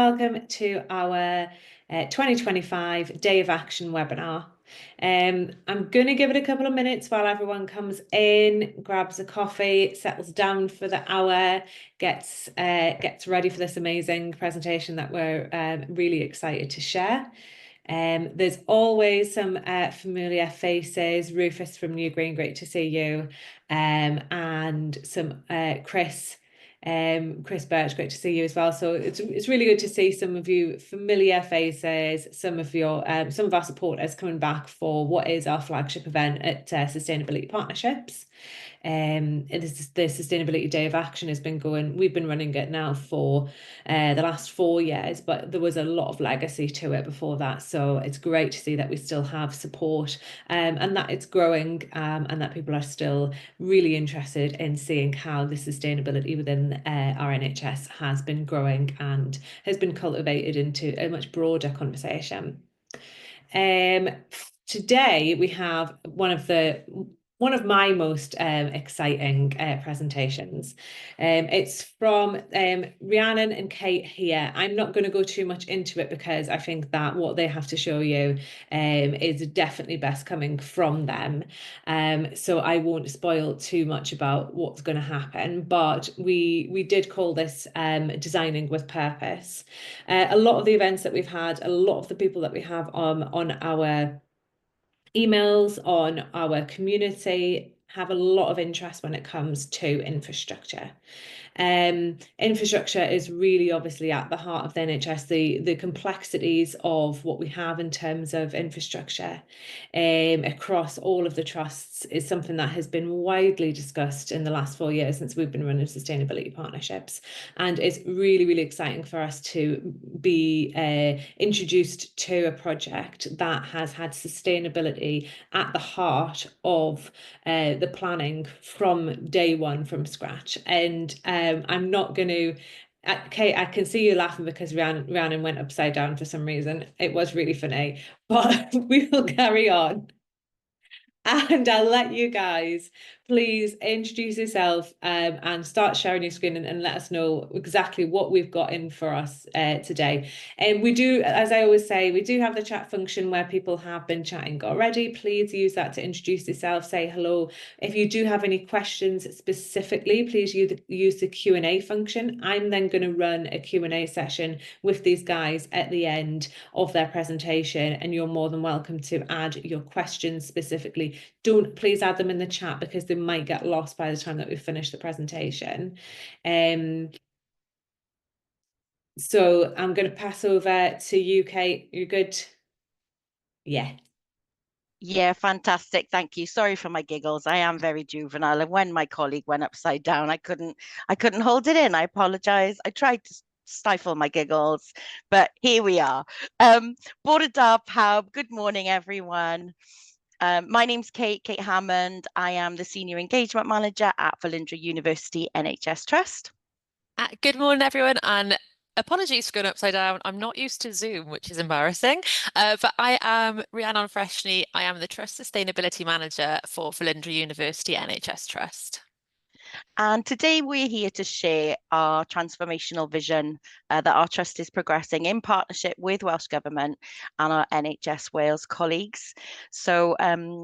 welcome to our 2025 Day of Action webinar. I'm going to give it a couple of minutes while everyone comes in, grabs a coffee, settles down for the hour, gets ready for this amazing presentation that we're really excited to share. There's always some familiar faces. Rufus from New Green, great to see you. And some Chris Birch, great to see you as well. So it's really good to see some of you familiar faces, some of our supporters coming back for what is our flagship event at Sustainability Partnerships. The Sustainability Day of Action has been going, we've been running it now for the last 4 years, but there was a lot of legacy to it before that. So it's great to see that we still have support and that it's growing and that people are still really interested in seeing how the sustainability within our NHS has been growing and has been cultivated into a much broader conversation. Today we have one of my most exciting presentations. It's from Rhiannon and Kate here. I'm not going to go too much into it because I think that what they have to show you is definitely best coming from them. So I won't spoil too much about what's going to happen, but we did call this Designing with Purpose. A lot of the events that we've had, a lot of the people that we have on our emails, on our community, have a lot of interest when it comes to infrastructure. Infrastructure is really obviously at the heart of the NHS. The complexities of what we have in terms of infrastructure across all of the trusts is something that has been widely discussed in the last 4 years since we've been running sustainability partnerships. And it's really, really exciting for us to be introduced to a project that has had sustainability at the heart of the planning from day one, from scratch. And I'm not going to, Kate, I can see you laughing because Rhiannon went upside down for some reason. It was really funny, but we will carry on. And I'll let you guys please introduce yourself and start sharing your screen and let us know exactly what we've got in for us today. And we do, as I always say, we do have the chat function where people have been chatting already. Please use that to introduce yourself, say hello. If you do have any questions specifically, please use the Q&A function. I'm then going to run a Q&A session with these guys at the end of their presentation, and you're more than welcome to add your questions specifically. Don't please add them in the chat because they might get lost by the time that we finish the presentation. So I'm going to pass over to you, Kate. You're good? Yeah. Yeah, fantastic. Thank you. Sorry for my giggles. I am very juvenile, and when my colleague went upside down, I couldn't hold it in. I apologize. I tried to stifle my giggles, but here we are. Bore da pawb. Good morning, everyone. My name's Kate Hammond. I am the Senior Engagement Manager at Velindre University NHS Trust. Good morning, everyone, and apologies for going upside down. I'm not used to Zoom, which is embarrassing, but I am Rhiannon Freshney. I am the Trust Sustainability Manager for Velindre University NHS Trust. And today we're here to share our transformational vision that our trust is progressing in partnership with Welsh Government and our NHS Wales colleagues. So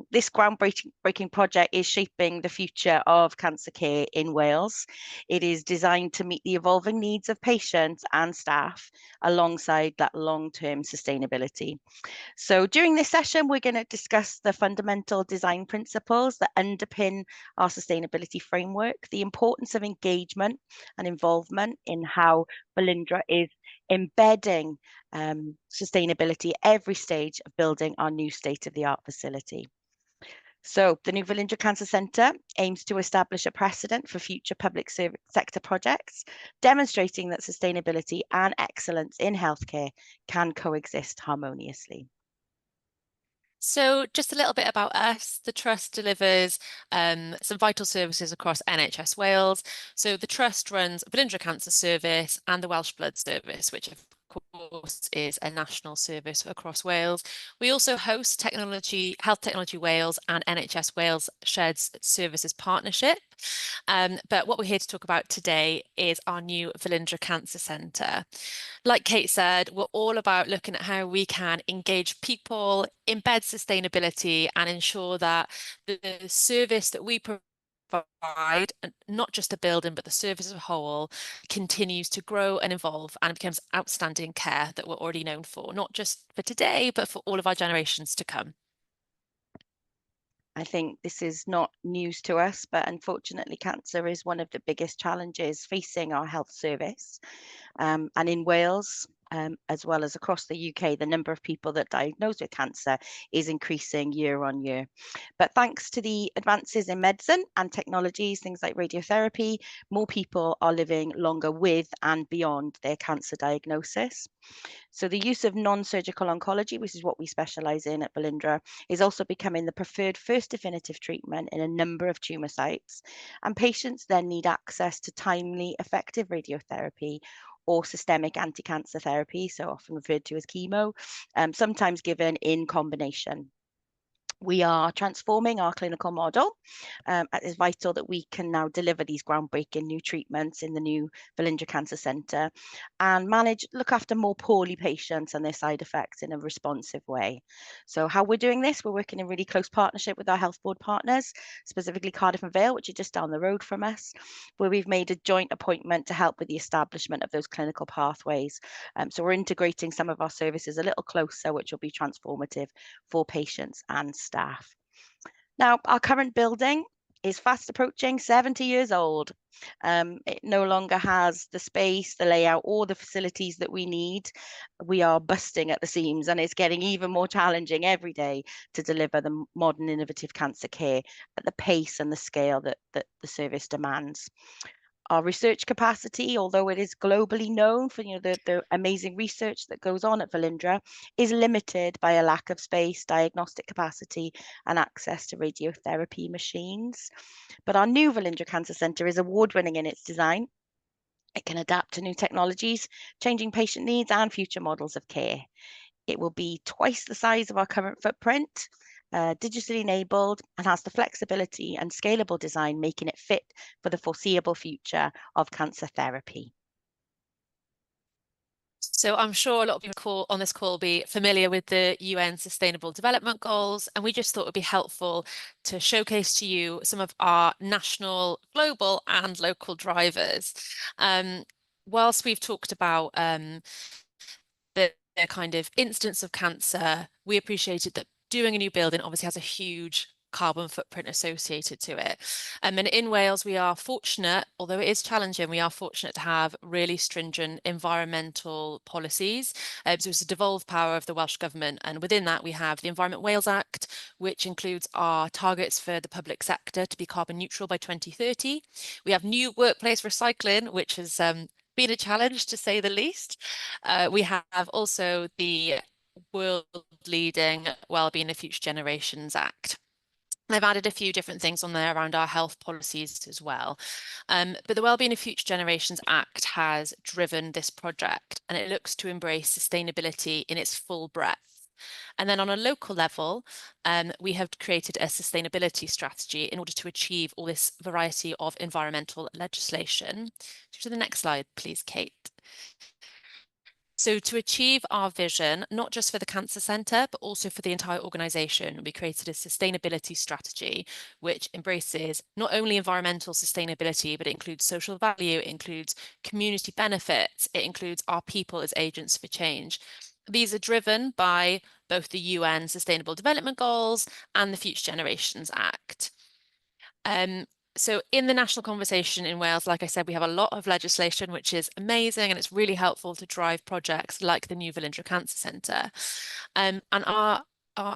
this groundbreaking project is shaping the future of cancer care in Wales. It is designed to meet the evolving needs of patients and staff alongside that long-term sustainability. So during this session, we're going to discuss the fundamental design principles that underpin our sustainability framework, the importance of engagement and involvement in how Velindre is embedding sustainability at every stage of building our new state-of-the-art facility. So the new Velindre Cancer Centre aims to establish a precedent for future public sector projects, demonstrating that sustainability and excellence in healthcare can coexist harmoniously. So just a little bit about us. The Trust delivers some vital services across NHS Wales. So the Trust runs Velindre Cancer Service and the Welsh Blood Service, which of course, is a national service across Wales. We also host Health Technology Wales and NHS Wales Shared Services Partnership. But what we're here to talk about today is our new Velindre Cancer Centre. Like Kate said, we're all about looking at how we can engage people, embed sustainability, and ensure that the service that we provide, and not just the building, but the service as a whole, continues to grow and evolve and becomes outstanding care that we're already known for, not just for today, but for all of our generations to come. I think this is not news to us, but unfortunately, cancer is one of the biggest challenges facing our health service. And in Wales, as well as across the UK, the number of people that are diagnosed with cancer is increasing year on year. But thanks to the advances in medicine and technologies, things like radiotherapy, more people are living longer with and beyond their cancer diagnosis. So the use of non-surgical oncology, which is what we specialise in at Velindre, is also becoming the preferred first definitive treatment in a number of tumour sites. And patients then need access to timely, effective radiotherapy or systemic anti-cancer therapy, so often referred to as chemo, sometimes given in combination. We are transforming our clinical model. It's vital that we can now deliver these groundbreaking new treatments in the new Velindre Cancer Centre and look after more poorly patients and their side effects in a responsive way. So how we're doing this, we're working in really close partnership with our health board partners, specifically Cardiff and Vale, which are just down the road from us, where we've made a joint appointment to help with the establishment of those clinical pathways. So we're integrating some of our services a little closer, which will be transformative for patients and staff. Now, our current building is fast approaching 70 years old. It no longer has the space, the layout, or the facilities that we need. We are busting at the seams, and it's getting even more challenging every day to deliver the modern, innovative cancer care at the pace and the scale that the service demands. Our research capacity, although it is globally known for the amazing research that goes on at Velindre, is limited by a lack of space, diagnostic capacity, and access to radiotherapy machines. But our new Velindre Cancer Centre is award-winning in its design. It can adapt to new technologies, changing patient needs and future models of care. It will be twice the size of our current footprint, digitally enabled, and has the flexibility and scalable design, making it fit for the foreseeable future of cancer therapy. So I'm sure a lot of people on this call will be familiar with the UN Sustainable Development Goals, and we just thought it would be helpful to showcase to you some of our national, global and local drivers. Whilst we've talked about the kind of instance of cancer, we appreciated that doing a new building obviously has a huge carbon footprint associated to it. And in Wales, we are fortunate, although it is challenging, we are fortunate to have really stringent environmental policies. So it's a devolved power of the Welsh Government. And within that, we have the Environment Wales Act, which includes our targets for the public sector to be carbon neutral by 2030. We have new workplace recycling, which has been a challenge to say the least. We have also the world-leading Wellbeing of Future Generations Act. I've added a few different things on there around our health policies as well. But the Wellbeing of Future Generations Act has driven this project, and it looks to embrace sustainability in its full breadth. And then on a local level, we have created a sustainability strategy in order to achieve all this variety of environmental legislation. To the next slide, please, Kate. So to achieve our vision, not just for the Cancer Centre, but also for the entire organisation, we created a sustainability strategy, which embraces not only environmental sustainability, but it includes social value, it includes community benefits, it includes our people as agents for change. These are driven by both the UN Sustainable Development Goals and the Future Generations Act. So in the national conversation in Wales, like I said, we have a lot of legislation, which is amazing, and it's really helpful to drive projects like the new Velindre Cancer Centre. And our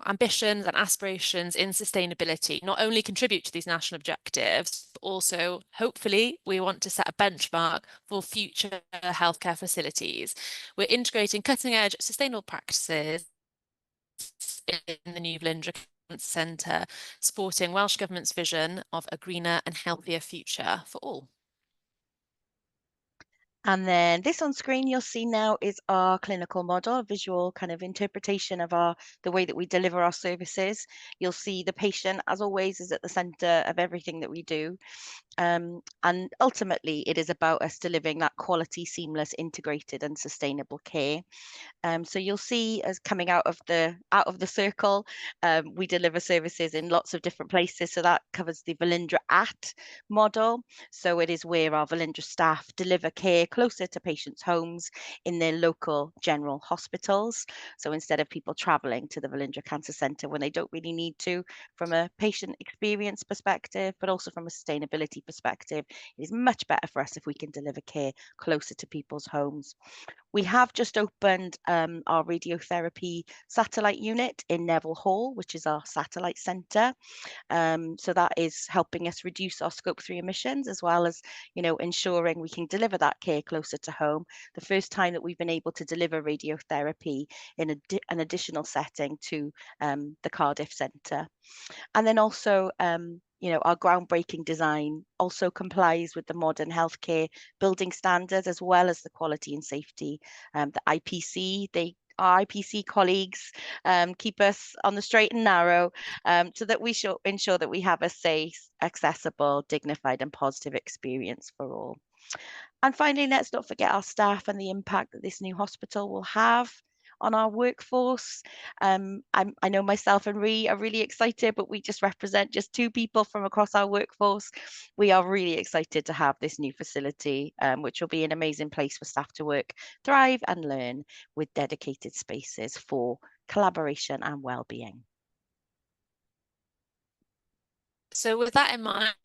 ambitions and aspirations in sustainability not only contribute to these national objectives, but also, hopefully, we want to set a benchmark for future healthcare facilities. We're integrating cutting-edge sustainable practices in the new Velindre Centre, supporting Welsh Government's vision of a greener and healthier future for all. And then this on screen you'll see now is our clinical model, a visual kind of interpretation of the way that we deliver our services. You'll see the patient, as always, is at the centre of everything that we do. And ultimately, it is about us delivering that quality, seamless, integrated and sustainable care. So you'll see us coming out of the circle. We deliver services in lots of different places. So that covers the Velindre at model. So it is where our Velindre staff deliver care closer to patients' homes in their local general hospitals. So instead of people travelling to the Velindre Cancer Centre when they don't really need to, from a patient experience perspective, but also from a sustainability perspective, it is much better for us if we can deliver care closer to people's homes. We have just opened our radiotherapy satellite unit in Neville Hall, which is our satellite centre. So that is helping us reduce our scope 3 emissions, as well as, ensuring we can deliver that care closer to home. The first time that we've been able to deliver radiotherapy in an additional setting to the Cardiff Centre. And then also, our groundbreaking design also complies with the modern healthcare building standards, as well as the quality and safety. The our IPC colleagues keep us on the straight and narrow, so that we should ensure that we have a safe, accessible, dignified and positive experience for all. And finally, let's not forget our staff and the impact that this new hospital will have on our workforce. I know myself and Rhi are really excited, but we just represent just 2 people from across our workforce. We are really excited to have this new facility, which will be an amazing place for staff to work, thrive and learn, with dedicated spaces for collaboration and well-being. So with that in mind,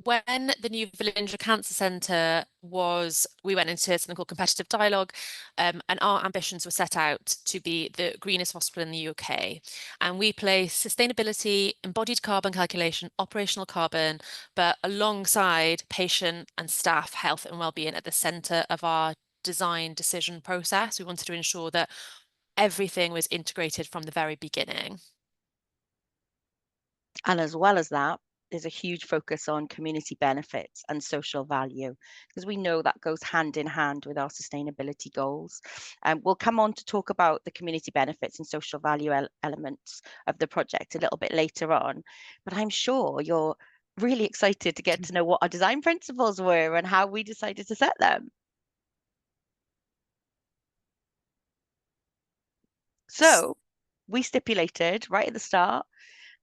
when the new Velindre Cancer Centre we went into something called competitive dialogue, and our ambitions were set out to be the greenest hospital in the UK. And we place sustainability, embodied carbon calculation, operational carbon, but alongside patient and staff health and well-being at the centre of our design decision process. We wanted to ensure that everything was integrated from the very beginning. And as well as that, there's a huge focus on community benefits and social value, because we know that goes hand in hand with our sustainability goals. We'll come on to talk about the community benefits and social value elements of the project a little bit later on, but I'm sure you're really excited to get to know what our design principles were and how we decided to set them. So we stipulated right at the start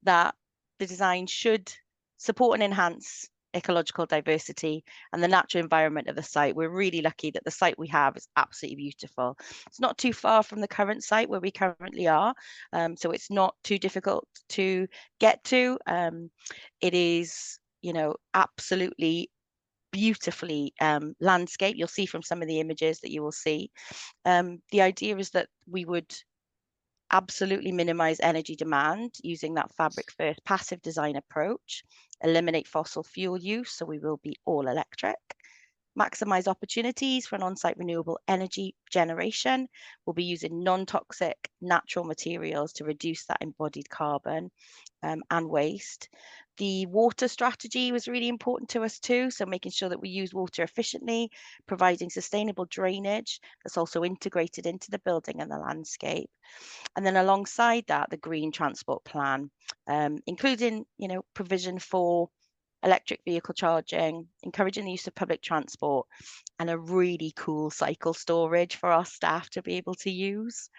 that the design should support and enhance ecological diversity and the natural environment of the site. We're really lucky that the site we have is absolutely beautiful. It's not too far from the current site where we currently are, so it's not too difficult to get to. It is, absolutely beautifully landscape. You'll see from some of the images that you will see. The idea is that we would absolutely minimize energy demand using that fabric first passive design approach, eliminate fossil fuel use, so we will be all electric, maximize opportunities for an on-site renewable energy generation. We'll be using non-toxic natural materials to reduce that embodied carbon and waste. The water strategy was really important to us too, so making sure that we use water efficiently, providing sustainable drainage that's also integrated into the building and the landscape. And then alongside that, the green transport plan, including, provision for electric vehicle charging, encouraging the use of public transport, and a really cool cycle storage for our staff to be able to use.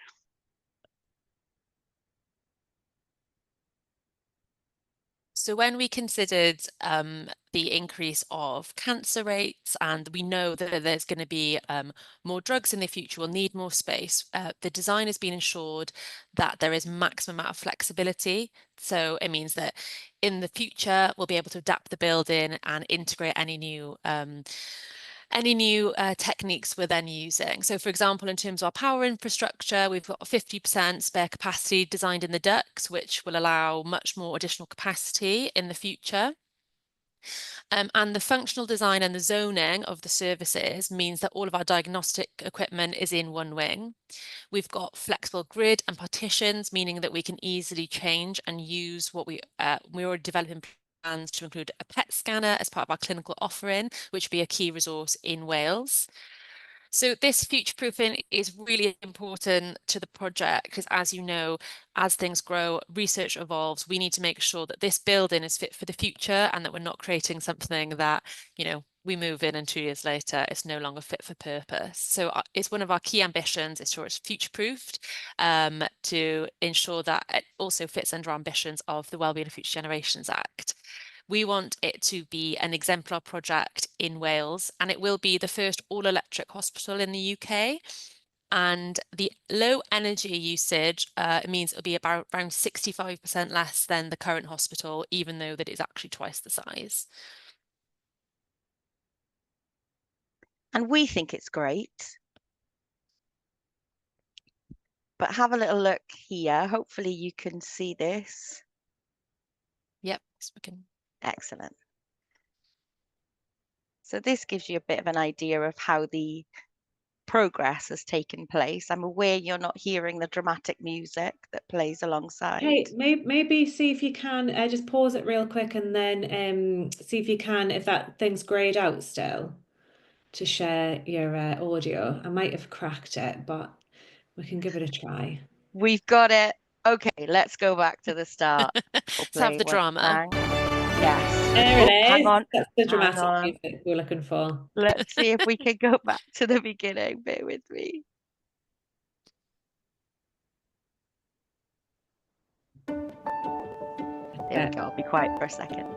So when we considered the increase of cancer rates, and we know that there's going to be more drugs in the future, we'll need more space, the design has been ensured that there is maximum amount of flexibility. So it means that in the future, we'll be able to adapt the building and integrate any new techniques we're then using. So for example, in terms of our power infrastructure, we've got 50% spare capacity designed in the ducts, which will allow much more additional capacity in the future. And the functional design and the zoning of the services means that all of our diagnostic equipment is in one wing. We've got flexible grid and partitions, meaning that we can easily change and use what we're already developing plans to include a PET scanner as part of our clinical offering, which will be a key resource in Wales. So this future-proofing is really important to the project because, as you know, as things grow, research evolves. We need to make sure that this building is fit for the future and that we're not creating something that, you know, we move in and 2 years later, it's no longer fit for purpose. So it's one of our key ambitions, is sure it's future-proofed to ensure that it also fits under our ambitions of the Wellbeing of Future Generations Act. We want it to be an exemplar project in Wales, and it will be the first all-electric hospital in the UK. And the low energy usage means it'll be about around 65% less than the current hospital, even though that it's actually twice the size. And we think it's great. But have a little look here. Hopefully you can see this. Yep, so we can. Excellent. So this gives you a bit of an idea of how the progress has taken place. I'm aware you're not hearing the dramatic music that plays alongside. Hey, maybe see if you can just pause it real quick and then see if you can, if that thing's grayed out still, to share your audio. I might have cracked it, but we can give it a try. We've got it. Okay, let's go back to the start. Let's have the drama. Yes. There it is. Hang on. That's the Hang dramatic on. music we're looking for. Let's see if we can go back to the beginning. Bear with me. There we go. I'll be quiet for a second.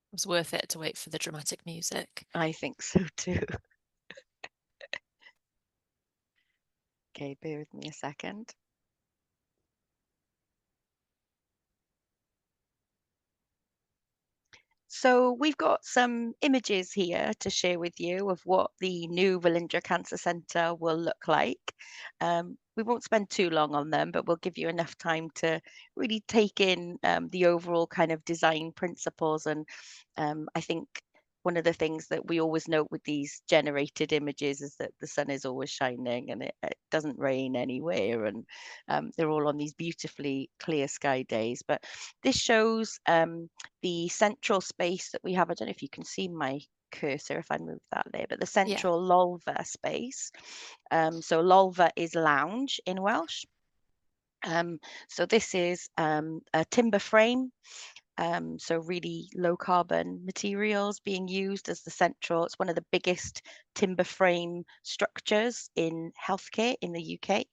It was worth it to wait for the dramatic music. I think so too. Okay, bear with me a second. So we've got some images here to share with you of what the new Velindre Cancer Centre will look like. We won't spend too long on them, but we'll give you enough time to really take in the overall kind of design principles. And I think one of the things that we always note with these generated images is that the sun is always shining and it doesn't rain anywhere, and they're all on these beautifully clear sky days. But this shows the central space that we have. I don't know if you can see my cursor if I move that there, but the central lolva space. So lolva is lounge in Welsh. So this is a timber frame. So really low carbon materials being used as the central. It's one of the biggest timber frame structures in healthcare in the UK.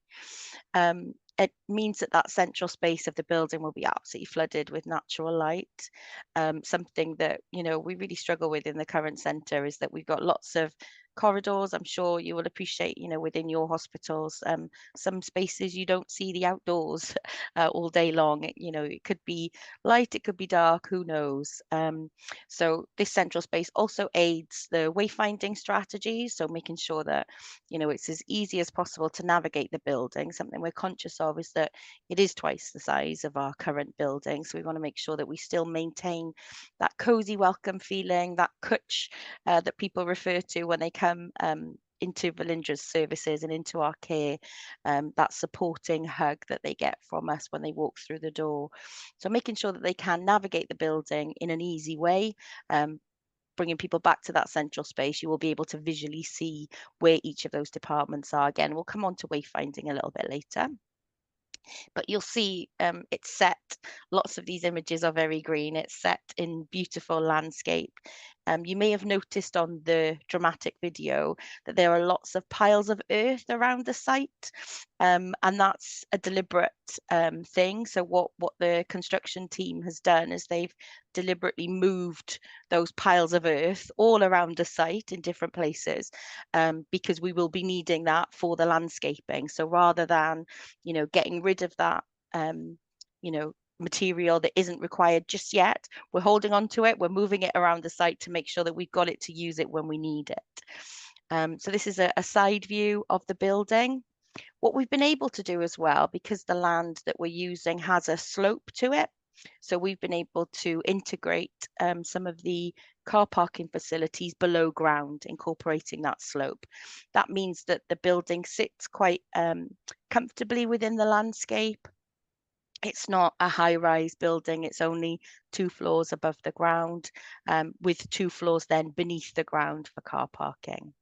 It means that that central space of the building will be absolutely flooded with natural light. Something that, you know, we really struggle with in the current centre is that we've got lots of corridors. I'm sure you will appreciate, you know, within your hospitals, some spaces you don't see the outdoors all day long. You know, it could be light, it could be dark, who knows. So this central space also aids the wayfinding strategies. So making sure that, you know, it's as easy as possible to navigate the building. Something we're conscious of is that it is twice the size of our current building. So we want to make sure that we still maintain that cozy welcome feeling, that cwtch that people refer to when they come into Velindre's services and into our care, that supporting hug that they get from us when they walk through the door. So making sure that they can navigate the building in an easy way, bringing people back to that central space. You will be able to visually see where each of those departments are. Again, we'll come on to wayfinding a little bit later. But you'll see it's set, lots of these images are very green, it's set in beautiful landscape. You may have noticed on the dramatic video that there are lots of piles of earth around the site, and that's a deliberate thing. So what the construction team has done is they've deliberately moved those piles of earth all around the site in different places, because we will be needing that for the landscaping. So rather than, you know, getting rid of that, you know, material that isn't required just yet, we're holding on to it, we're moving it around the site to make sure that we've got it to use it when we need it. So this is a side view of the building. What we've been able to do as well, because the land that we're using has a slope to it, so we've been able to integrate some of the car parking facilities below ground, incorporating that slope. That means that the building sits quite comfortably within the landscape. It's not a high-rise building, it's only 2 floors above the ground, with 2 floors then beneath the ground for car parking.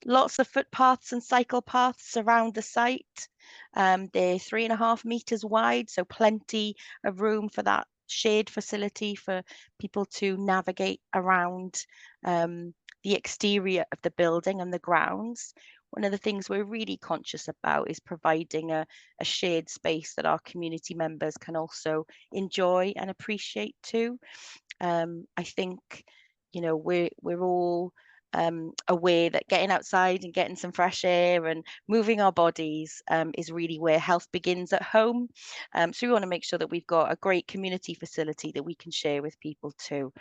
Lots of footpaths and cycle paths around the site. They're 3.5 meters wide, so plenty of room for that shared facility for people to navigate around the exterior of the building and the grounds. One of the things we're really conscious about is providing a shared space that our community members can also enjoy and appreciate too. I think, you know, we're all aware that getting outside and getting some fresh air and moving our bodies is really where health begins at home. So we want to make sure that we've got a great community facility that we can share with people too.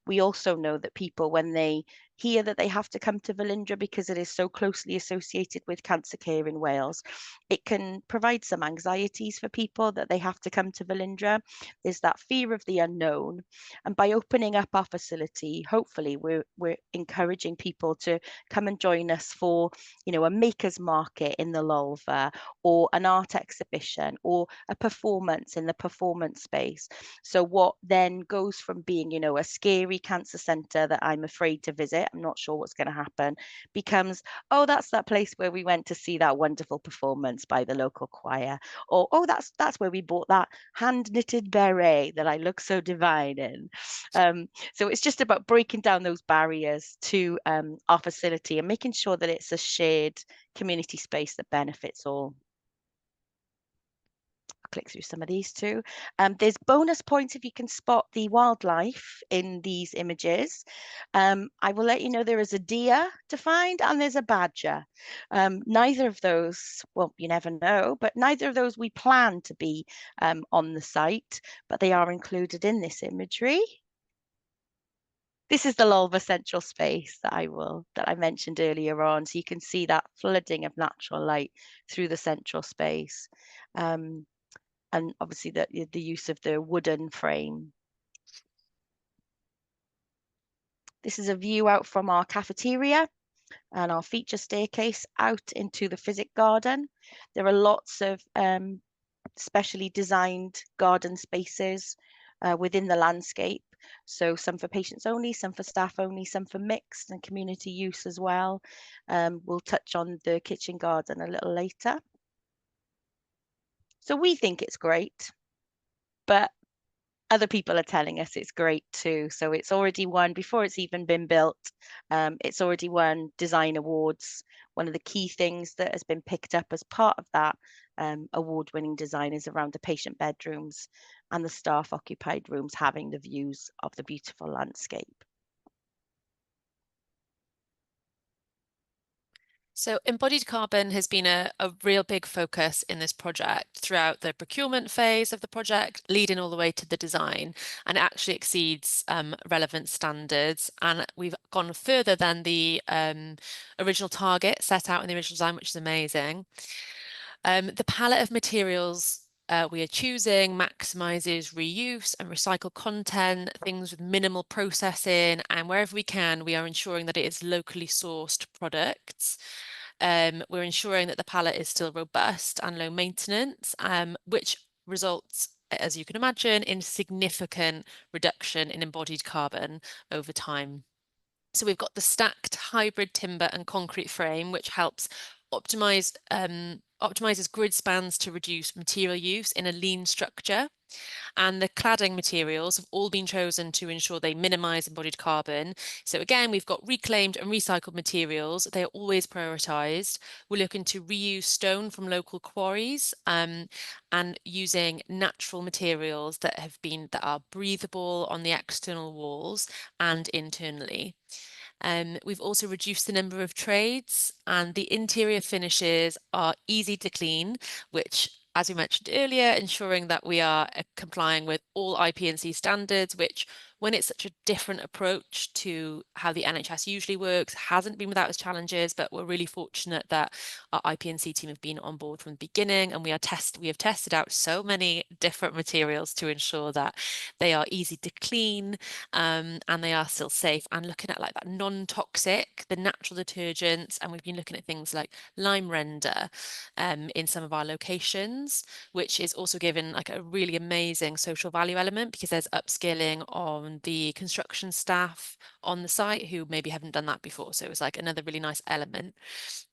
We also know that people, when they hear that they have to come to Velindre because it is so closely associated with cancer care in Wales, it can provide some anxieties for people that they have to come to Velindre. There's that fear of the unknown. And by opening up our facility, hopefully we're encouraging people to come and join us for, you know, a makers market in the Lolva, or an art exhibition, or a performance in the performance space. So what then goes from being, you know, a scary cancer centre that I'm afraid to visit, I'm not sure what's going to happen, becomes, oh, that's that place where we went to see that wonderful performance by the local choir, or oh, that's where we bought that hand knitted beret that I look so divine in. So it's just about breaking down those barriers to our facility and making sure that it's a shared community space that benefits all. Click through some of these too. There's bonus points if you can spot the wildlife in these images. I will let you know there is a deer to find and there's a badger. Neither of those, well, you never know, but neither of those we plan to be on the site, but they are included in this imagery. This is the Lolva central space that I mentioned earlier on. So you can see that flooding of natural light through the central space. And obviously the use of the wooden frame. This is a view out from our cafeteria and our feature staircase out into the physic garden. There are lots of specially designed garden spaces within the landscape. So some for patients only, some for staff only, some for mixed and community use as well. We'll touch on the kitchen garden a little later. So we think it's great, but other people are telling us it's great too. So it's already won, before it's even been built, it's already won design awards. One of the key things that has been picked up as part of that award-winning design is around the patient bedrooms and the staff occupied rooms having the views of the beautiful landscape. So embodied carbon has been a real big focus in this project throughout the procurement phase of the project, leading all the way to the design, and it actually exceeds relevant standards. And we've gone further than the original target set out in the original design, which is amazing. The palette of materials we are choosing maximizes reuse and recycled content, things with minimal processing, and wherever we can, we are ensuring that it is locally sourced products. We're ensuring that the palette is still robust and low maintenance, which results, as you can imagine, in significant reduction in embodied carbon over time. So we've got the stacked hybrid timber and concrete frame, which helps optimizes grid spans to reduce material use in a lean structure. And the cladding materials have all been chosen to ensure they minimize embodied carbon. So again, we've got reclaimed and recycled materials. They are always prioritized. We're looking to reuse stone from local quarries and using natural materials that are breathable on the external walls and internally. We've also reduced the number of trades, and the interior finishes are easy to clean, which, as we mentioned earlier, ensuring that we are complying with all IP&C standards, which, when it's such a different approach to how the NHS usually works, hasn't been without its challenges, but we're really fortunate that our IP&C team have been on board from the beginning, and we have tested out so many different materials to ensure that they are easy to clean, and they are still safe, and looking at like that non-toxic, the natural detergents, and we've been looking at things like lime render in some of our locations, which is also given like a really amazing social value element because there's upskilling on the construction staff on the site who maybe haven't done that before. So it was like another really nice element.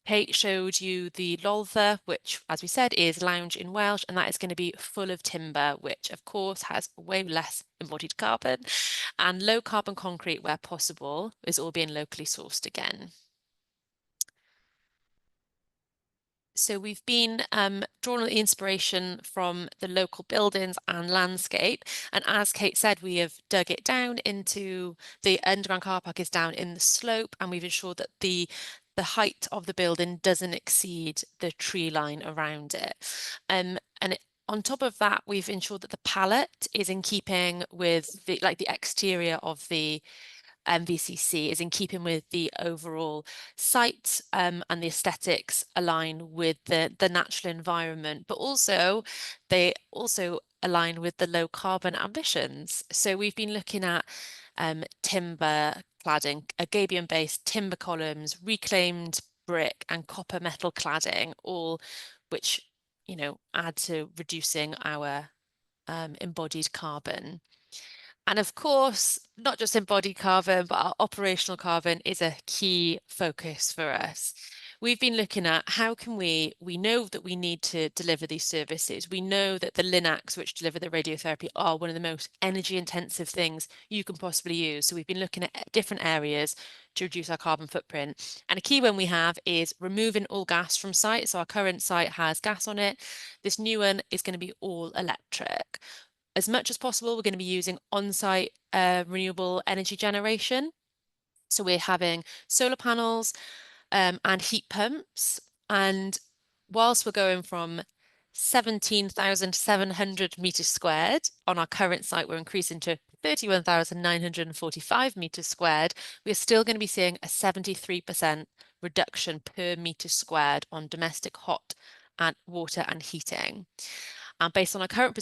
Kate showed you the Loltha, which, as we said, is lounge in Welsh, and that is going to be full of timber, which of course has way less embodied carbon, and low carbon concrete where possible is all being locally sourced again. So we've been drawn on the inspiration from the local buildings and landscape. And as Kate said, we have dug it down into the underground car park is down in the slope, and we've ensured that the height of the building doesn't exceed the tree line around it. On top of that, we've ensured that the palette is in keeping with the exterior of the VCC is in keeping with the overall site and the aesthetics align with the natural environment, but also they also align with the low carbon ambitions. So we've been looking at timber cladding, Agabion-based timber columns, reclaimed brick and copper metal cladding, all which, you know, add to reducing our embodied carbon. And of course, not just embodied carbon, but our operational carbon is a key focus for us. We've been looking at how can we know that we need to deliver these services. We know that the linacs which deliver the radiotherapy are one of the most energy intensive things you can possibly use. So we've been looking at different areas to reduce our carbon footprint. And a key one we have is removing all gas from site. So our current site has gas on it. This new one is going to be all electric. As much as possible, we're going to be using on-site renewable energy generation. So we're having solar panels and heat pumps. And whilst we're going from 17,700 meters squared on our current site, we're increasing to 31,945 meters squared. We're still going to be seeing a 73% reduction per meter squared on domestic hot and water and heating. And based on our current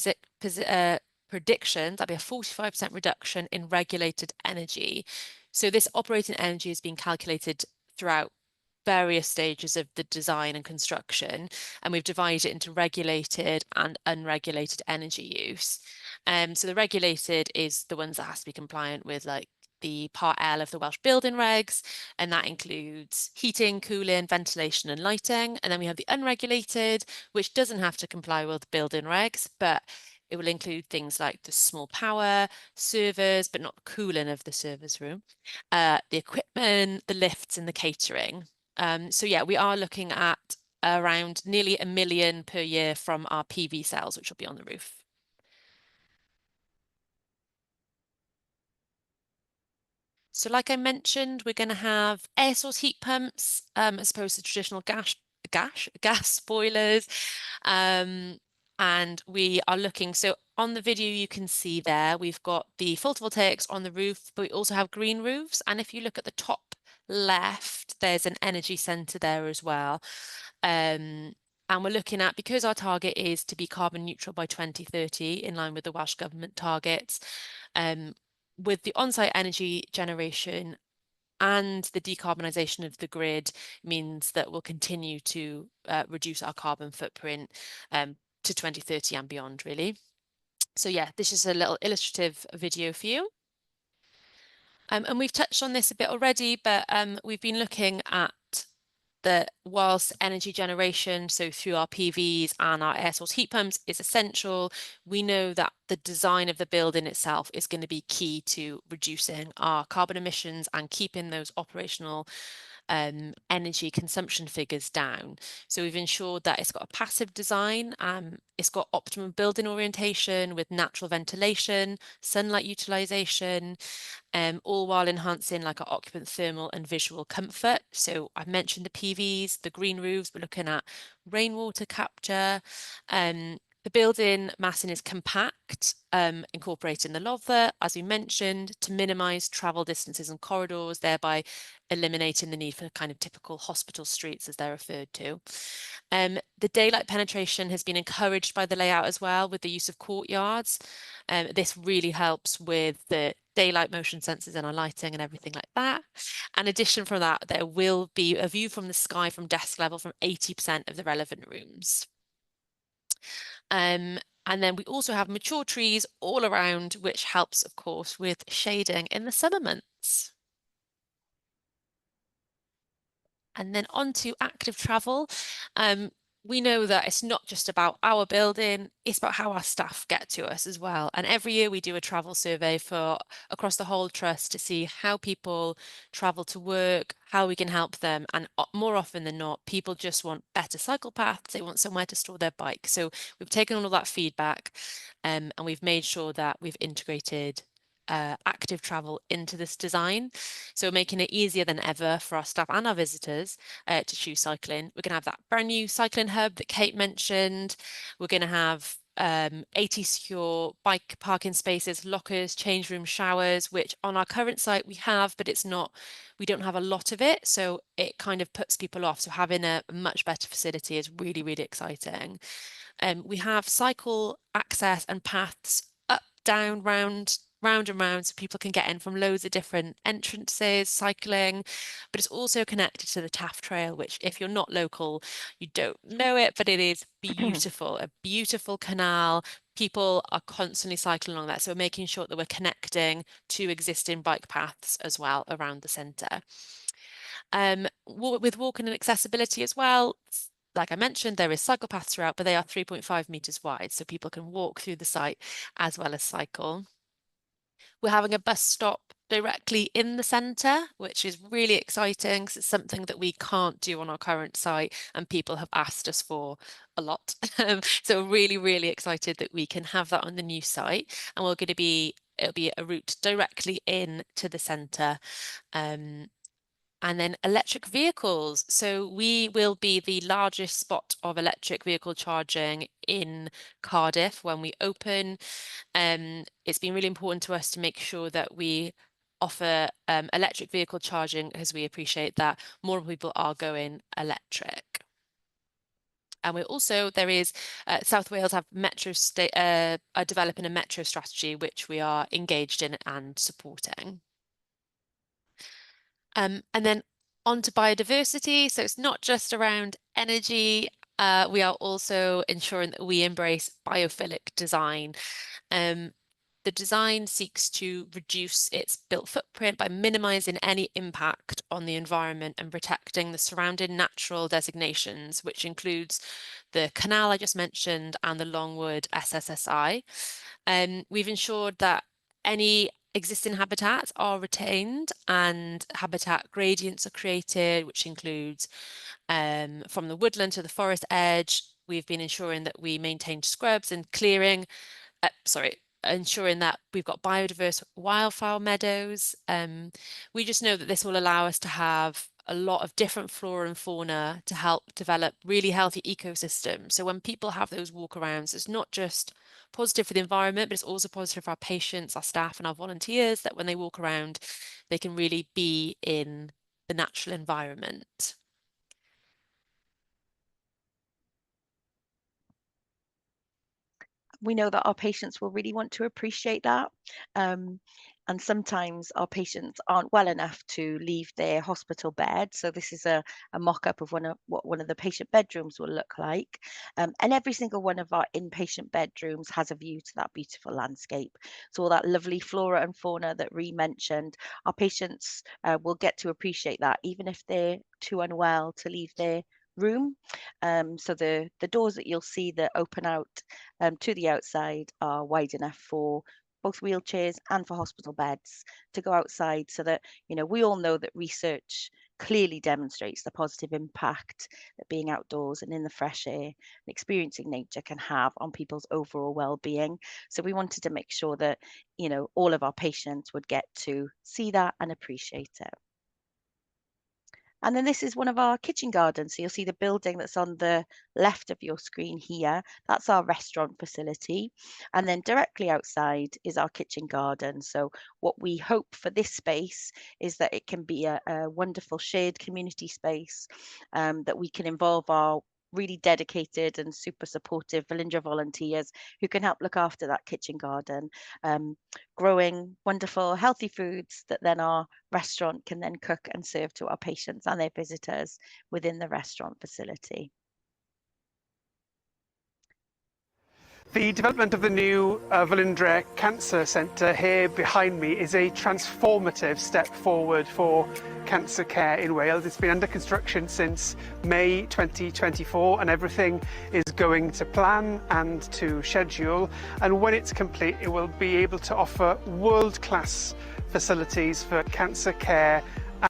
predictions, that'll be a 45% reduction in regulated energy. So this operating energy is being calculated throughout various stages of the design and construction, and we've divided it into regulated and unregulated energy use. So the regulated is the ones that has to be compliant with like the Part L of the Welsh building regs, and that includes heating, cooling, ventilation and lighting. And then we have the unregulated, which doesn't have to comply with building regs, but it will include things like the small power, servers, but not cooling of the servers room, the equipment, the lifts and the catering. So yeah, we are looking at around nearly £1 million per year from our PV cells, which will be on the roof. So like I mentioned, we're going to have air source heat pumps as opposed to traditional gas boilers. And we are looking, so on the video you can see there, we've got the photovoltaics on the roof, but we also have green roofs. And if you look at the top left, there's an energy centre there as well. And we're looking at, because our target is to be carbon neutral by 2030, in line with the Welsh Government targets, with the on-site energy generation and the decarbonisation of the grid means that we'll continue to reduce our carbon footprint to 2030 and beyond, really. So yeah, this is a little illustrative video for you. And we've touched on this a bit already, but we've been looking at that whilst energy generation, so through our PVs and our air source heat pumps, is essential, we know that the design of the building itself is going to be key to reducing our carbon emissions and keeping those operational energy consumption figures down. So we've ensured that it's got a passive design, it's got optimum building orientation with natural ventilation, sunlight utilisation, all while enhancing like our occupant thermal and visual comfort. So I mentioned the PVs, the green roofs, we're looking at rainwater capture. The building massing is compact, incorporating the louvre, as we mentioned, to minimise travel distances and corridors, thereby eliminating the need for kind of typical hospital streets as they're referred to. The daylight penetration has been encouraged by the layout as well, with the use of courtyards. This really helps with the daylight motion sensors and our lighting and everything like that. In addition from that, there will be a view from the sky from desk level from 80% of the relevant rooms. And then we also have mature trees all around, which helps, of course, with shading in the summer months. And then on to active travel. We know that it's not just about our building, it's about how our staff get to us as well. And every year we do a travel survey across the whole trust to see how people travel to work, how we can help them. And more often than not, people just want better cycle paths, they want somewhere to store their bike. So we've taken all of that feedback and we've made sure that we've integrated active travel into this design. So making it easier than ever for our staff and our visitors to choose cycling. We're going to have that brand new cycling hub that Kate mentioned. We're going to have 80 secure bike parking spaces, lockers, change room, showers, which on our current site we have, but we don't have a lot of it. So it kind of puts people off. So having a much better facility is really, really exciting. We have cycle access and paths up, down, round and round, so people can get in from loads of different entrances, cycling, but it's also connected to the Taff Trail, which if you're not local, you don't know it, but it is beautiful, a beautiful canal. People are constantly cycling along that, so we're making sure that we're connecting to existing bike paths as well around the centre. With walking and accessibility as well, like I mentioned, there is cycle paths throughout, but they are 3.5 metres wide, so people can walk through the site as well as cycle. We're having a bus stop directly in the centre, which is really exciting because it's something that we can't do on our current site and people have asked us for a lot. So really, really excited that we can have that on the new site, and it'll be a route directly in to the centre. And then electric vehicles. So we will be the largest spot of electric vehicle charging in Cardiff when we open. It's been really important to us to make sure that we offer electric vehicle charging, because we appreciate that more people are going electric. And South Wales have are developing a metro strategy, which we are engaged in and supporting. And then on to biodiversity. So it's not just around energy. We are also ensuring that we embrace biophilic design. The design seeks to reduce its built footprint by minimising any impact on the environment and protecting the surrounding natural designations, which includes the canal I just mentioned and the Longwood SSSI. We've ensured that any existing habitats are retained and habitat gradients are created, which includes from the woodland to the forest edge. We've been ensuring that we maintain scrubs and clearing. ensuring that we've got biodiverse wildflower meadows. We just know that this will allow us to have a lot of different flora and fauna to help develop really healthy ecosystems. So when people have those walkarounds, it's not just positive for the environment, but it's also positive for our patients, our staff, and our volunteers, that when they walk around, they can really be in the natural environment. We know that our patients will really want to appreciate that. And sometimes our patients aren't well enough to leave their hospital bed. So this is a mock-up of what one of the patient bedrooms will look like. And every single one of our inpatient bedrooms has a view to that beautiful landscape. So all that lovely flora and fauna that Rhi mentioned, our patients will get to appreciate that, even if they're too unwell to leave their room. So the doors that you'll see that open out to the outside are wide enough for both wheelchairs and for hospital beds to go outside, so that, you know, we all know that research clearly demonstrates the positive impact that being outdoors and in the fresh air and experiencing nature can have on people's overall well-being. So we wanted to make sure that, you know, all of our patients would get to see that and appreciate it. And then this is one of our kitchen gardens. So you'll see the building that's on the left of your screen here. That's our restaurant facility. And then directly outside is our kitchen garden. So what we hope for this space is that it can be a wonderful shared community space, that we can involve our really dedicated and super supportive Velindre volunteers who can help look after that kitchen garden, growing wonderful healthy foods that then our restaurant can then cook and serve to our patients and their visitors within the restaurant facility. The development of the new Velindre Cancer Centre here behind me is a transformative step forward for cancer care in Wales. It's been under construction since May 2024 and everything is going to plan and to schedule. And when it's complete, it will be able to offer world-class facilities for cancer care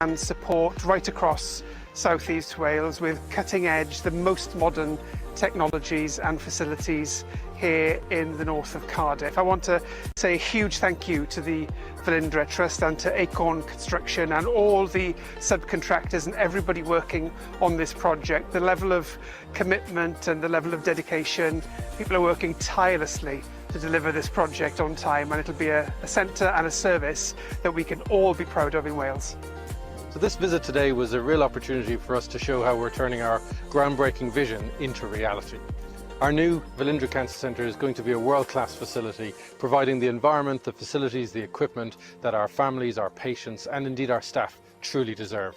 and support right across South East Wales, with cutting edge, the most modern technologies and facilities here in the north of Cardiff. I want to say a huge thank you to the Velindre Trust and to Acorn Construction and all the subcontractors and everybody working on this project. The level of commitment and the level of dedication, people are working tirelessly to deliver this project on time, and it'll be a centre and a service that we can all be proud of in Wales. So this visit today was a real opportunity for us to show how we're turning our groundbreaking vision into reality. Our new Velindre Cancer Centre is going to be a world-class facility, providing the environment, the facilities, the equipment that our families, our patients and indeed our staff truly deserve.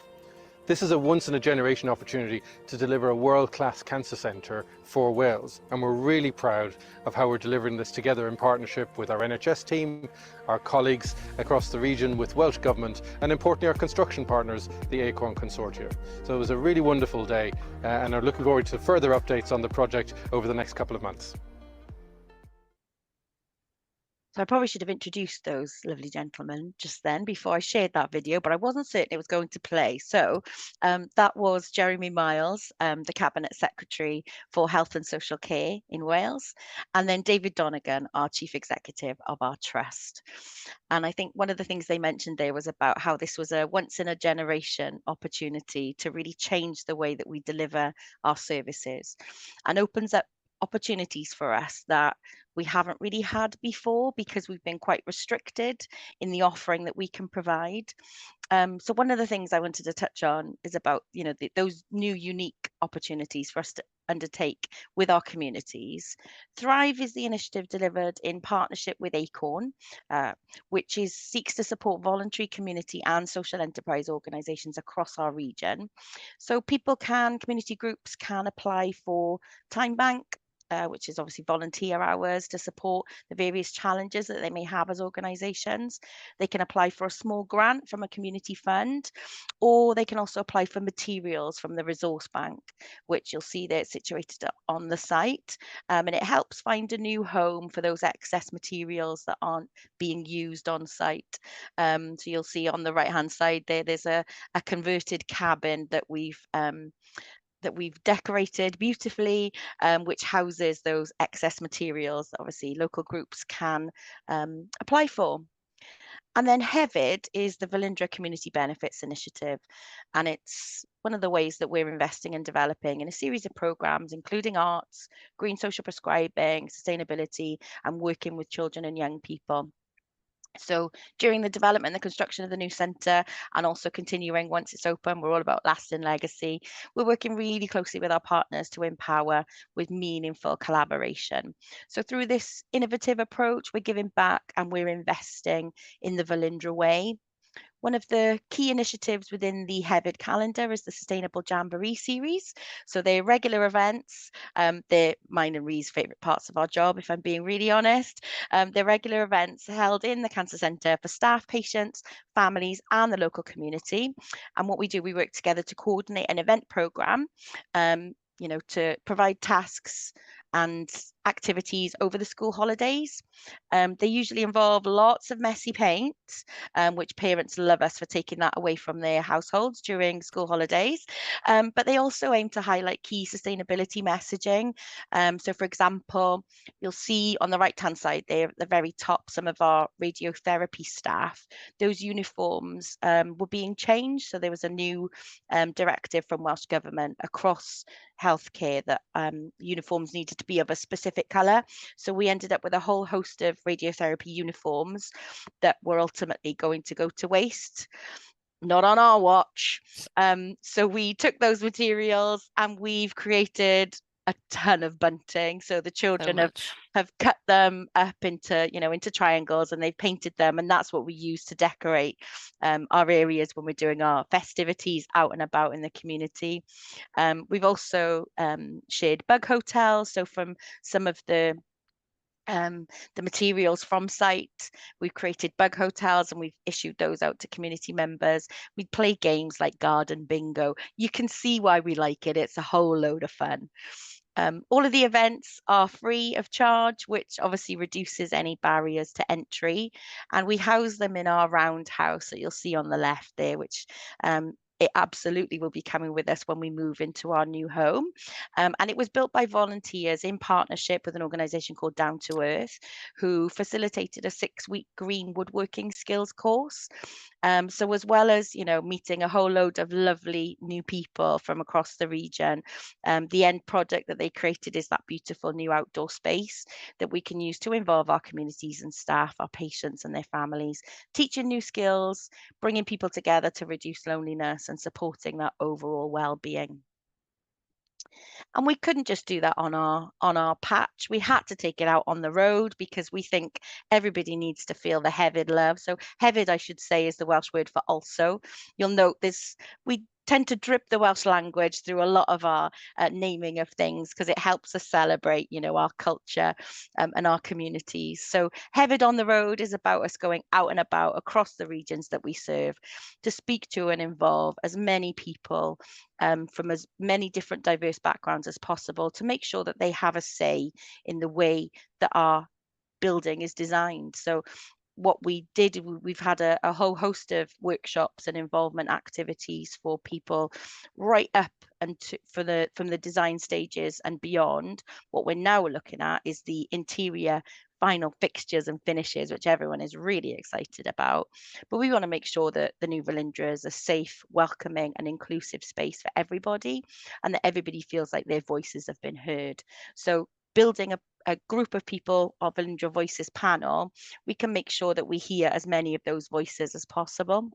This is a once-in-a-generation opportunity to deliver a world-class cancer centre for Wales, and we're really proud of how we're delivering this together in partnership with our NHS team, our colleagues across the region, with Welsh Government and importantly our construction partners, the Acorn Consortium. So it was a really wonderful day and are looking forward to further updates on the project over the next couple of months. So I probably should have introduced those lovely gentlemen just then before I shared that video, but I wasn't certain it was going to play. So that was Jeremy Miles, the Cabinet Secretary for Health and Social Care in Wales, and then David Donegan, our Chief Executive of our Trust. And I think one of the things they mentioned there was about how this was a once-in-a-generation opportunity to really change the way that we deliver our services and opens up opportunities for us that we haven't really had before, because we've been quite restricted in the offering that we can provide. So one of the things I wanted to touch on is about, you know, those new unique opportunities for us to undertake with our communities. Thrive is the initiative delivered in partnership with Acorn, which seeks to support voluntary, community and social enterprise organisations across our region. So community groups can apply for time bank, which is obviously volunteer hours to support the various challenges that they may have as organisations. They can apply for a small grant from a community fund, or they can also apply for materials from the resource bank, which you'll see there situated on the site. And it helps find a new home for those excess materials that aren't being used on site. So you'll see on the right hand side there's a converted cabin that we've that we've decorated beautifully, which houses those excess materials that obviously local groups can apply for. And then hefyd is the Velindre Community Benefits Initiative. And it's one of the ways that we're investing and developing in a series of programs, including arts, green social prescribing, sustainability, and working with children and young people. So during the development and the construction of the new centre, and also continuing once it's open, we're all about lasting legacy. We're working really closely with our partners to empower with meaningful collaboration. So through this innovative approach, we're giving back and we're investing in the Velindre way. One of the key initiatives within the hefyd calendar is the Sustainable Jamboree series. So they're regular events. They're mine and Rhee's favourite parts of our job, if I'm being really honest. They're regular events held in the Cancer Centre for staff, patients, families, and the local community. And what we do, we work together to coordinate an event programme, to provide tasks and activities over the school holidays. They usually involve lots of messy paint, which parents love us for taking that away from their households during school holidays. But they also aim to highlight key sustainability messaging. So for example, you'll see on the right-hand side there at the very top, some of our radiotherapy staff, those uniforms were being changed. So there was a new directive from Welsh Government across healthcare that uniforms needed to be of a specific colour. So we ended up with a whole host of radiotherapy uniforms that were ultimately going to go to waste. Not on our watch. So we took those materials and we've created a ton of bunting. So the children have cut them up into triangles, and they've painted them, and that's what we use to decorate our areas when we're doing our festivities out and about in the community. We've also shared bug hotels. So from some of the materials from site, we've created bug hotels and we've issued those out to community members. We play games like garden bingo. You can see why we like it. It's a whole load of fun. All of the events are free of charge, which obviously reduces any barriers to entry. And we house them in our roundhouse that you'll see on the left there, which it absolutely will be coming with us when we move into our new home. And it was built by volunteers in partnership with an organisation called Down to Earth, who facilitated a 6-week green woodworking skills course. So as well as, meeting a whole load of lovely new people from across the region, the end product that they created is that beautiful new outdoor space that we can use to involve our communities and staff, our patients and their families, teaching new skills, bringing people together to reduce loneliness and supporting that overall well-being. And we couldn't just do that on our patch. We had to take it out on the road because we think everybody needs to feel the hefyd love. So hefyd, I should say, is the Welsh word for also. You'll note this, we tend to drip the Welsh language through a lot of our naming of things because it helps us celebrate, our culture and our communities. So hefyd on the road is about us going out and about across the regions that we serve to speak to and involve as many people from as many different diverse backgrounds as possible to make sure that they have a say in the way that our building is designed. So what we did, we've had a whole host of workshops and involvement activities for people right up and from the design stages and beyond. What we're now looking at is the interior final fixtures and finishes, which everyone is really excited about. But we want to make sure that the new Velindre is a safe, welcoming and inclusive space for everybody, and that everybody feels like their voices have been heard. So building a group of people, our Velindre Voices panel, we can make sure that we hear as many of those voices as possible.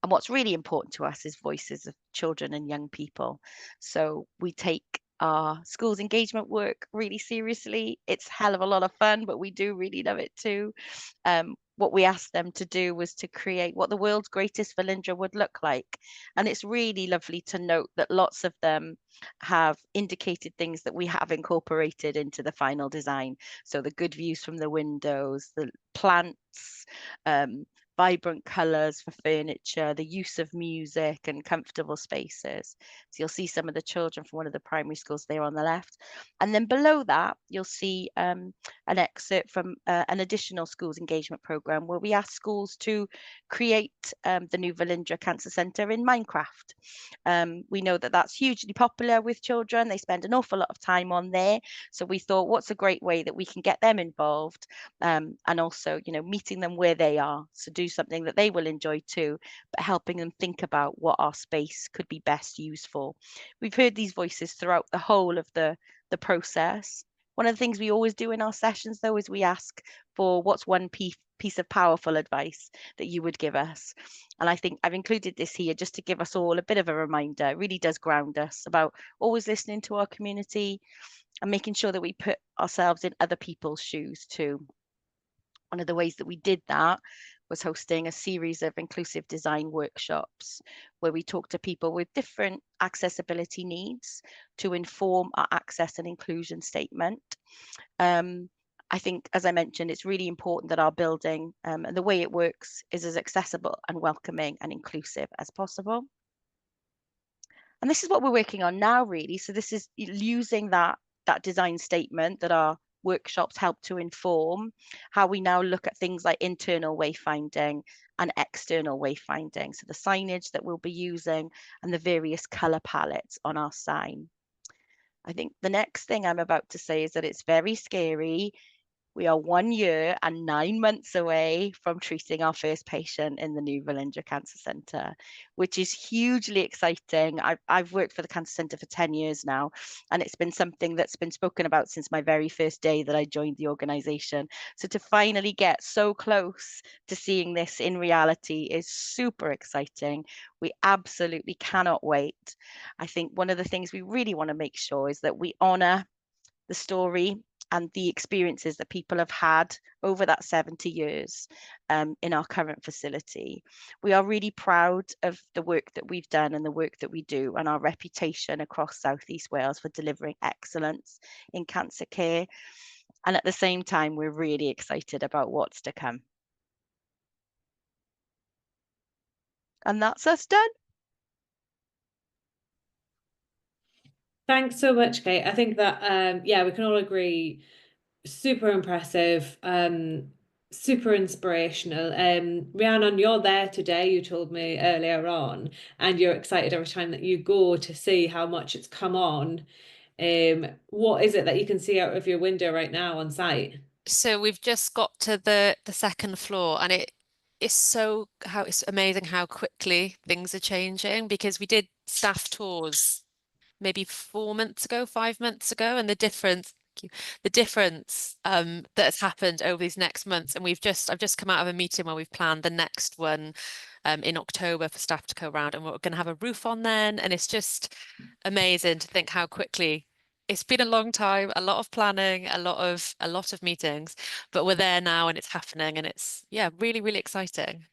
And what's really important to us is voices of children and young people. So we take our schools engagement work really seriously. It's hell of a lot of fun, but we do really love it too. What we asked them to do was to create what the world's greatest Velindre would look like. And it's really lovely to note that lots of them have indicated things that we have incorporated into the final design. So the good views from the windows, the plants, vibrant colours for furniture, the use of music and comfortable spaces. So you'll see some of the children from one of the primary schools there on the left. And then below that, you'll see an excerpt from an additional schools engagement programme where we ask schools to create the new Velindre Cancer Centre in Minecraft. We know that that's hugely popular with children. They spend an awful lot of time on there. So we thought, what's a great way that we can get them involved, and also, you know, meeting them where they are. So do something that they will enjoy too, but helping them think about what our space could be best used for. We've heard these voices throughout the whole of the process. One of the things we always do in our sessions, though, is we ask for what's one piece of powerful advice that you would give us. And I think I've included this here just to give us all a bit of a reminder. It really does ground us about always listening to our community and making sure that we put ourselves in other people's shoes too. One of the ways that we did that was hosting a series of inclusive design workshops where we talk to people with different accessibility needs to inform our access and inclusion statement. I think, as I mentioned, it's really important that our building and the way it works is as accessible and welcoming and inclusive as possible. And this is what we're working on now, really. So this is using that design statement that our workshops help to inform how we now look at things like internal wayfinding and external wayfinding. So the signage that we'll be using and the various colour palettes on our sign. I think the next thing I'm about to say is that it's very scary. We are 1 year and 9 months away from treating our first patient in the new Velindre Cancer Centre, which is hugely exciting. I've worked for the Cancer Centre for 10 years now, and it's been something that's been spoken about since my very first day that I joined the organisation. So to finally get so close to seeing this in reality is super exciting. We absolutely cannot wait. I think one of the things we really want to make sure is that we honour the story and the experiences that people have had over that 70 years in our current facility. We are really proud of the work that we've done and the work that we do and our reputation across South East Wales for delivering excellence in cancer care. And at the same time, we're really excited about what's to come. And that's us done. Thanks so much, Kate. I think that yeah, we can all agree, super impressive, super inspirational. Rhiannon, you're there today, you told me earlier on, and you're excited every time that you go to see how much it's come on. What is it that you can see out of your window right now on site? So we've just got to the second floor, and it's amazing how quickly things are changing, because we did staff tours maybe 4 months ago, 5 months ago, and the difference that has happened over these next months. And I've just come out of a meeting where we've planned the next one in October for staff to go around, and we're going to have a roof on then. And it's just amazing to think how quickly it's been. A long time, a lot of planning, a lot of meetings, but we're there now and it's happening, and it's, yeah, really, really exciting.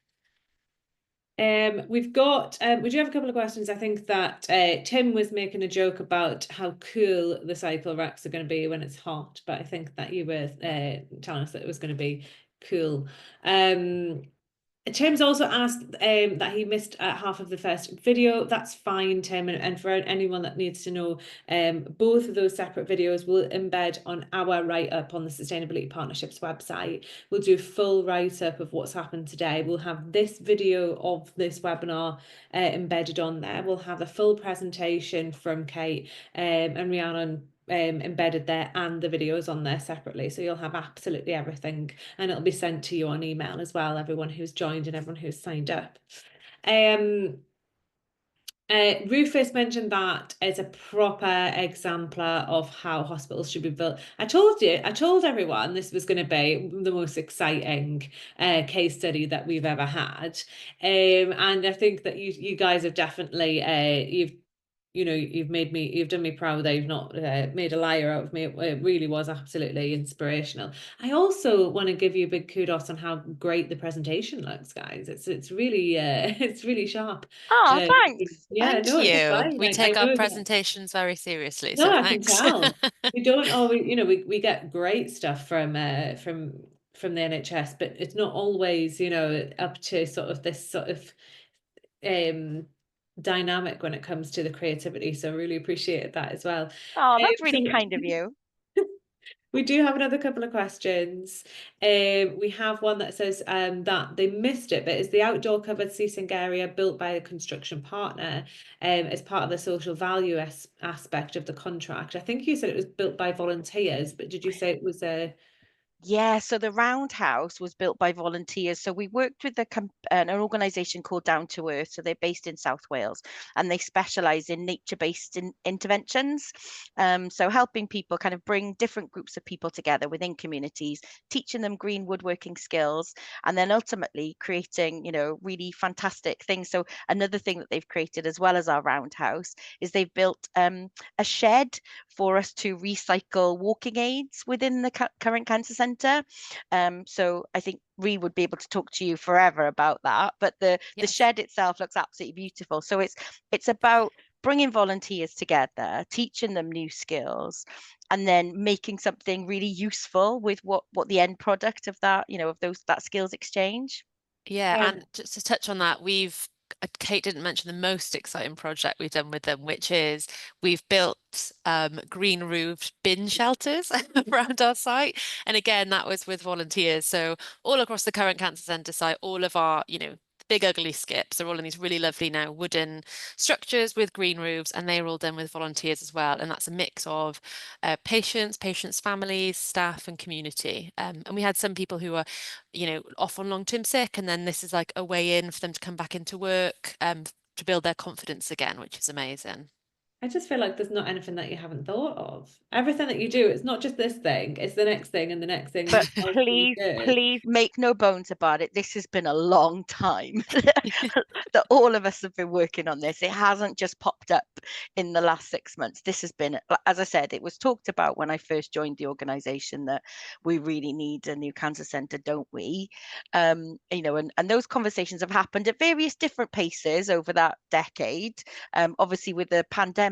We do have a couple of questions. I think that Tim was making a joke about how cool the cycle racks are going to be when it's hot, but I think that you were telling us that it was going to be cool. Tim's also asked that he missed half of the first video. That's fine, Tim, and for anyone that needs to know, both of those separate videos will embed on our write-up on the Sustainability Partnerships website. We'll do a full write-up of what's happened today. We'll have this video of this webinar embedded on there. We'll have a full presentation from Kate and Rhiannon embedded there, and the videos on there separately, so you'll have absolutely everything, and it'll be sent to you on email as well, everyone who's joined and everyone who's signed up. Rufus mentioned that as a proper exemplar of how hospitals should be built. I told everyone this was going to be the most exciting case study that we've ever had, and I think that you guys have definitely you've done me proud that you've not made a liar out of me. It really was absolutely inspirational. I also want to give you a big kudos on how great the presentation looks, guys. It's really it's really sharp. Oh, thanks. Yeah, Thank no, it's you. fine. We I take our know that. presentations very seriously, No, so I can thanks. tell. We don't always, we get great stuff from from the NHS, but it's not always, you know, up to sort of this sort of dynamic when it comes to the creativity. So I really appreciate that as well. Oh, that's really So kind of you. we do have another couple of questions. We have one that says that they missed it, but is the outdoor covered seating area built by a construction partner as part of the social value aspect of the contract? I think you said it was built by volunteers, but did you say it was a... Yeah, so the roundhouse was built by volunteers. So we worked with an organisation called Down to Earth. So they're based in South Wales, and they specialise in nature-based interventions. So helping people kind of bring different groups of people together within communities, teaching them green woodworking skills, and then ultimately creating, you know, really fantastic things. So another thing that they've created, as well as our roundhouse, is they've built a shed for us to recycle walking aids within the current cancer centre. So I think Rhi would be able to talk to you forever about that. But the shed itself looks absolutely beautiful. So it's about bringing volunteers together, teaching them new skills, and then making something really useful with what the end product of that, you know, of that skills exchange. Yeah, and just to touch on that, Kate didn't mention the most exciting project we've done with them, which is we've built green roofed bin shelters around our site. And again, that was with volunteers. So all across the current cancer centre site, all of our, you know, big ugly skips are all in these really lovely now wooden structures with green roofs, and they're all done with volunteers as well. And that's a mix of patients, families, staff, and community. And we had some people who are, you know, off on long-term sick, and then this is like a way in for them to come back into work to build their confidence again, which is amazing. I just feel like there's not anything that you haven't thought of. Everything that you do, it's not just this thing, it's the next thing and the next thing. But please make no bones about it. This has been a long time that all of us have been working on this. It hasn't just popped up in the last 6 months. This has been, as I said, it was talked about when I first joined the organisation that we really need a new cancer centre, don't we? You know, and those conversations have happened at various different paces over that decade. Obviously, with the pandemics,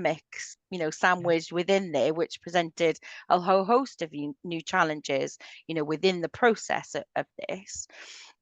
you know, sandwiched within there, which presented a whole host of new challenges, you know, within the process of this.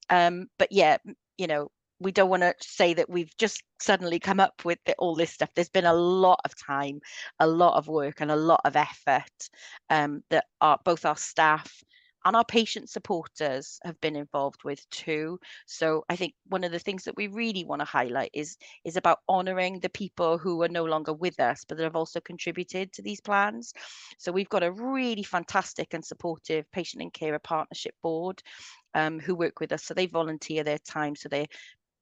But yeah, you know, we don't want to say that we've just suddenly come up with all this stuff. There's been a lot of time, a lot of work, and a lot of effort that both our staff and our patient supporters have been involved with too. So I think one of the things that we really want to highlight is about honouring the people who are no longer with us, but that have also contributed to these plans. So we've got a really fantastic and supportive patient and carer partnership board who work with us. So they volunteer their time. So they're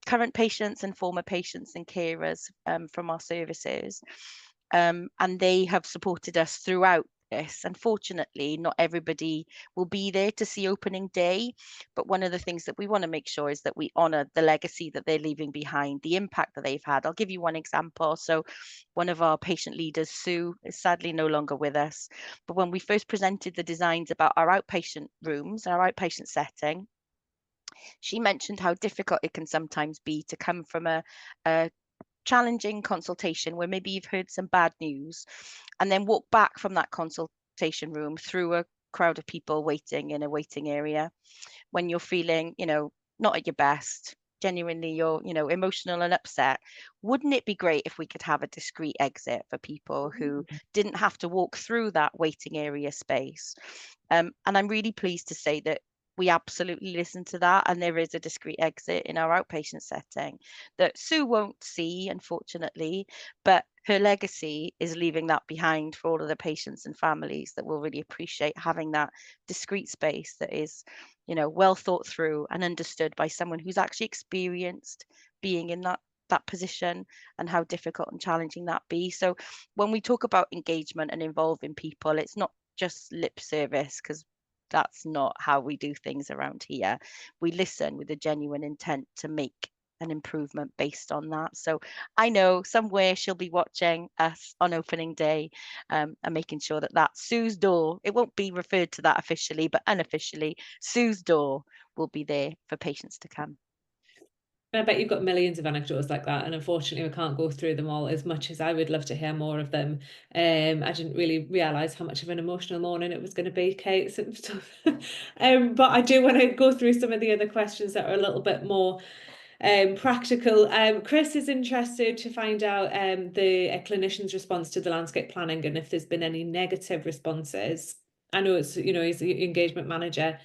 current patients and former patients and carers from our services. And they have supported us throughout this. Unfortunately, not everybody will be there to see opening day, but one of the things that we want to make sure is that we honour the legacy that they're leaving behind, the impact that they've had. I'll give you one example. So one of our patient leaders, Sue, is sadly no longer with us, but when we first presented the designs about our outpatient rooms, our outpatient setting, she mentioned how difficult it can sometimes be to come from a challenging consultation where maybe you've heard some bad news and then walk back from that consultation room through a crowd of people waiting in a waiting area when you're feeling, you know, not at your best, genuinely you're, you know, emotional and upset. Wouldn't it be great if we could have a discreet exit for people who didn't have to walk through that waiting area space? And I'm really pleased to say that we absolutely listen to that, and there is a discreet exit in our outpatient setting that Sue won't see, unfortunately, but her legacy is leaving that behind for all of the patients and families that will really appreciate having that discreet space that is, you know, well thought through and understood by someone who's actually experienced being in that position and how difficult and challenging that be. So when we talk about engagement and involving people, it's not just lip service, because that's not how we do things around here. We listen with a genuine intent to make an improvement based on that. So I know somewhere she'll be watching us on opening day and making sure that Sue's door, it won't be referred to that officially, but unofficially, Sue's door will be there for patients to come. I bet you've got millions of anecdotes like that, and unfortunately we can't go through them all. As much as I would love to hear more of them, I didn't really realise how much of an emotional morning it was going to be, Kate. So, but I do want to go through some of the other questions that are a little bit more practical. Chris is interested to find out the clinician's response to the landscape planning and if there's been any negative responses. I know it's, you know, he's the engagement manager.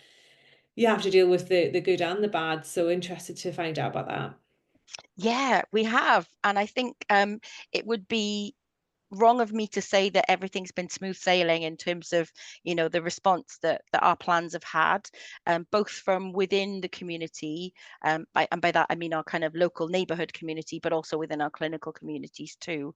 You have to deal with the good and the bad, so interested to find out about that. Yeah, we have. And I think it would be wrong of me to say that everything's been smooth sailing in terms of, you know, the response that our plans have had, both from within the community, and by that I mean our kind of local neighbourhood community, but also within our clinical communities too.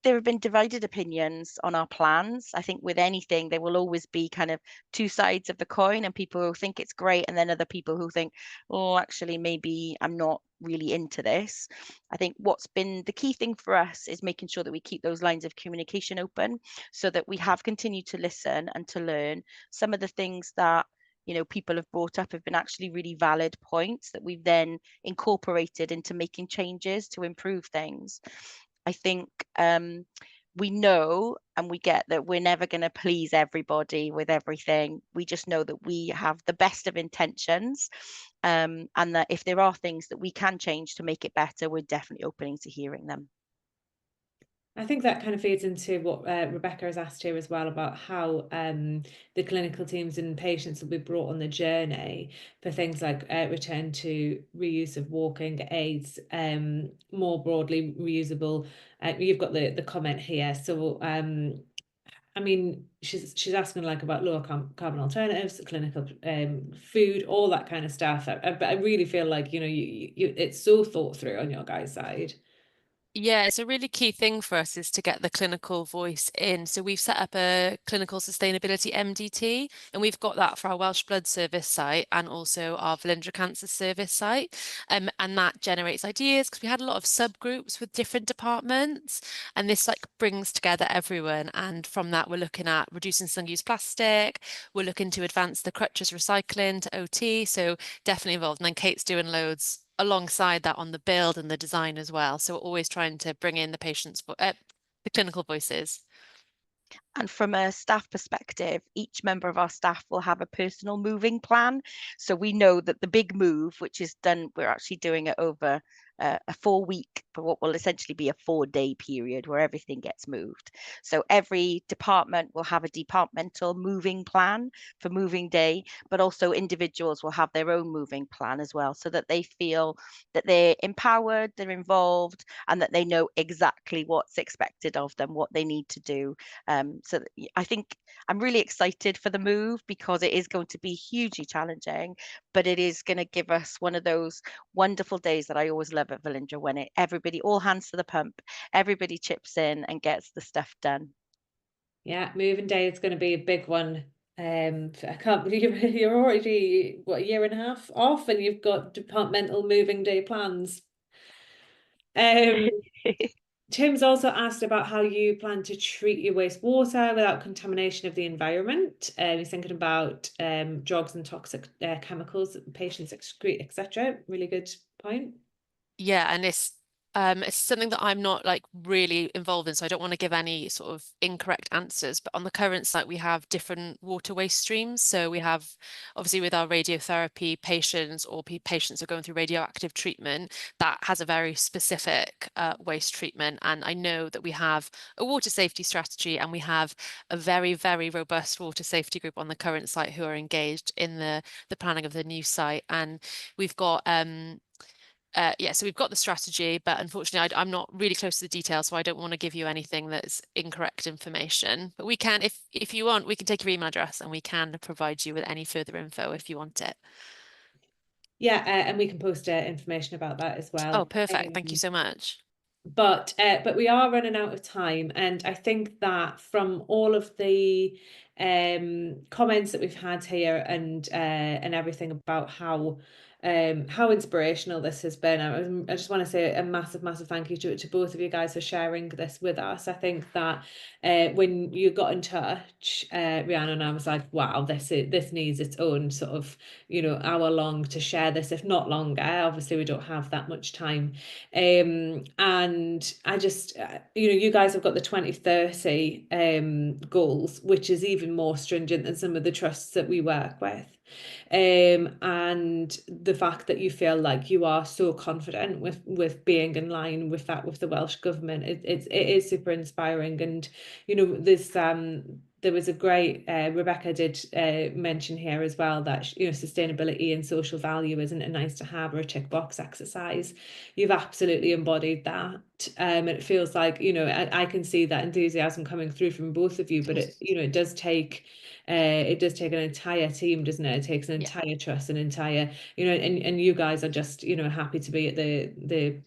There have been divided opinions on our plans. I think with anything, there will always be kind of two sides of the coin, and people who think it's great, and then other people who think, oh, actually, maybe I'm not really into this. I think what's been the key thing for us is making sure that we keep those lines of communication open so that we have continued to listen and to learn. Some of the things that, you know, people have brought up have been actually really valid points that we've then incorporated into making changes to improve things. I think we know and we get that we're never going to please everybody with everything. We just know that we have the best of intentions, and that if there are things that we can change to make it better, we're definitely open to hearing them. I think that kind of feeds into what Rebecca has asked here as well, about how the clinical teams and patients will be brought on the journey for things like return to reuse of walking aids, more broadly reusable. You've got the comment here. So I mean, she's asking like about lower carbon alternatives, clinical food, all that kind of stuff. But I really feel like, you know, it's so thought through on your guys' side. Yeah, it's a really key thing for us is to get the clinical voice in. So we've set up a clinical sustainability MDT, and we've got that for our Welsh Blood Service site and also our Velindre Cancer Service site. And that generates ideas because we had a lot of subgroups with different departments, and this like brings together everyone. And from that, we're looking at reducing single-use plastic. We're looking to advance the crutches recycling to OT. So definitely involved. And then Kate's doing loads alongside that on the build and the design as well. So we're always trying to bring in the patients, the clinical voices. And from a staff perspective, each member of our staff will have a personal moving plan. So we know that the big move, which is done, we're actually doing it over a 4-week, but what will essentially be a 4-day period where everything gets moved. So every department will have a departmental moving plan for moving day, but also individuals will have their own moving plan as well, so that they feel that they're empowered, they're involved, and that they know exactly what's expected of them, what they need to do. So I think I'm really excited for the move because it is going to be hugely challenging, but it is going to give us one of those wonderful days that I always love at Velindre, when everybody, all hands to the pump, everybody chips in and gets the stuff done. Yeah, moving day is going to be a big one. I can't believe you're already, what, a year and a half off and you've got departmental moving day plans. Tim's also asked about how you plan to treat your wastewater without contamination of the environment. He's thinking about drugs and toxic chemicals that patients excrete, etc. Really good point. Yeah, and it's something that I'm not like really involved in, so I don't want to give any sort of incorrect answers. But on the current site, we have different water waste streams. So we have, obviously, with our radiotherapy patients or patients who are going through radioactive treatment, that has a very specific waste treatment. And I know that we have a water safety strategy, and we have a very, very robust water safety group on the current site who are engaged in the planning of the new site. And we've got yeah, so we've got the strategy, but unfortunately, I'm not really close to the details, so I don't want to give you anything that's incorrect information. But we can, if you want, we can take your email address and we can provide you with any further info if you want it. Yeah, and we can post information about that as well. Oh, perfect. Thank you so much. But we are running out of time, and I think that from all of the comments that we've had here and everything about how how inspirational this has been. I just want to say a massive thank you to both of you guys for sharing this with us. I think that when you got in touch, Rhiannon, I was like, wow, this needs its own sort of, you know, hour long to share this, if not longer. Obviously we don't have that much time, and I just you know, you guys have got the 2030 goals, which is even more stringent than some of the trusts that we work with. And the fact that you feel like you are so confident with being in line with that, with the Welsh Government, it is super inspiring. And you know, there was a great Rebecca did mention here as well that, you know, sustainability and social value isn't a nice to have or a tick box exercise. You've absolutely embodied that, and it feels like, you know, I can see that enthusiasm coming through from both of you, but it, you know, it does take an entire team, doesn't it? It takes an entire trust, an entire, you know, and you guys are just, you know, happy to be at the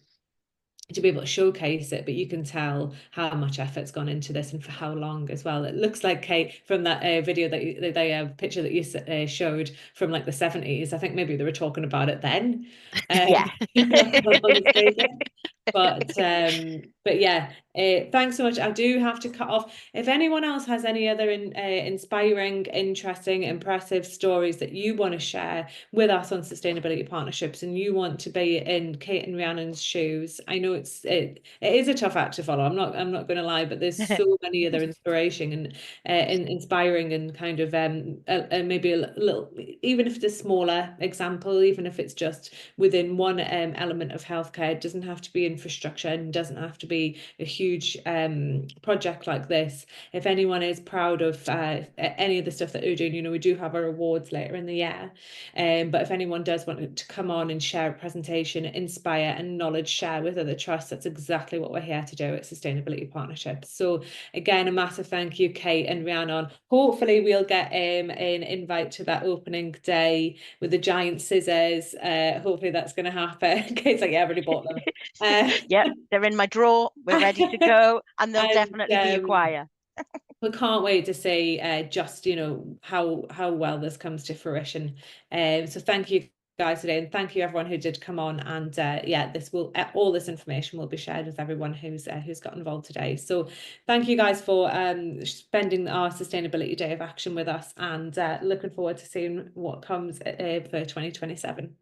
to be able to showcase it, but you can tell how much effort's gone into this and for how long as well. It looks like, Kate, from that video that picture that you showed from like the 70s, I think maybe they were talking about it then. Yeah. But yeah, thanks so much. I do have to cut off. If anyone else has any other inspiring, interesting, impressive stories that you want to share with us on sustainability partnerships, and you want to be in Kate and Rhiannon's shoes, I know it is a tough act to follow. I'm not going to lie, but there's so many other inspiration and inspiring and kind of maybe a little, even if it's a smaller example, even if it's just within one element of healthcare. It doesn't have to be infrastructure and doesn't have to be a huge project like this. If anyone is proud of any of the stuff that you're doing, you know, we do have our awards later in the year, but if anyone does want to come on and share a presentation, inspire and knowledge share with other trusts, that's exactly what we're here to do at Sustainability Partnerships. So again, a massive thank you, Kate and Rhiannon. Hopefully we'll get an invite to that opening day with the giant scissors. Hopefully that's going to happen. Kate's like, yeah, I've already bought them. Yep, they're in my drawer. We're ready to go, and they'll definitely be a choir. We can't wait to see just, you know, how well this comes to fruition. So thank you guys today, and thank you everyone who did come on. And yeah, this will all this information will be shared with everyone who's got involved today. So thank you guys for spending our Sustainability Day of Action with us, and looking forward to seeing what comes for 2027.